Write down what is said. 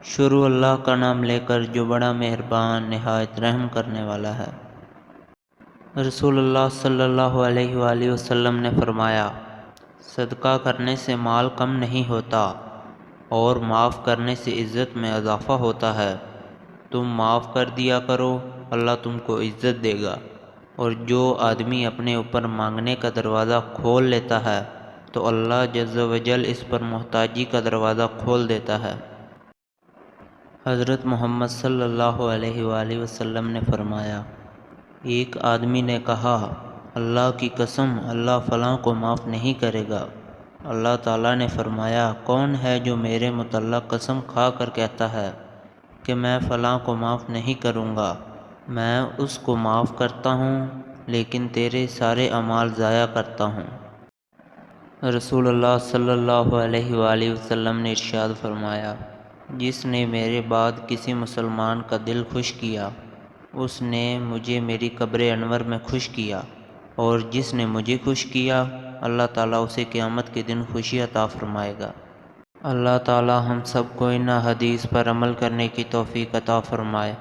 شروع اللہ کا نام لے کر جو بڑا مہربان نہایت رحم کرنے والا ہے۔ رسول اللہ صلی اللہ علیہ وآلہ وسلم نے فرمایا، صدقہ کرنے سے مال کم نہیں ہوتا اور معاف کرنے سے عزت میں اضافہ ہوتا ہے۔ تم معاف کر دیا کرو، اللہ تم کو عزت دے گا، اور جو آدمی اپنے اوپر مانگنے کا دروازہ کھول لیتا ہے تو اللہ جل و جل اس پر محتاجی کا دروازہ کھول دیتا ہے۔ حضرت محمد صلی اللہ علیہ وآلہ وسلم نے فرمایا، ایک آدمی نے کہا، اللہ کی قسم اللہ فلاں کو معاف نہیں کرے گا۔ اللہ تعالیٰ نے فرمایا، کون ہے جو میرے متعلق قسم کھا کر کہتا ہے کہ میں فلاں کو معاف نہیں کروں گا؟ میں اس کو معاف کرتا ہوں لیکن تیرے سارے اعمال ضائع کرتا ہوں۔ رسول اللہ صلی اللہ علیہ وآلہ وسلم نے ارشاد فرمایا، جس نے میرے بعد کسی مسلمان کا دل خوش کیا اس نے مجھے میری قبر انور میں خوش کیا، اور جس نے مجھے خوش کیا اللہ تعالیٰ اسے قیامت کے دن خوشی عطا فرمائے گا۔ اللہ تعالیٰ ہم سب کو ان حدیث پر عمل کرنے کی توفیق عطا فرمائے۔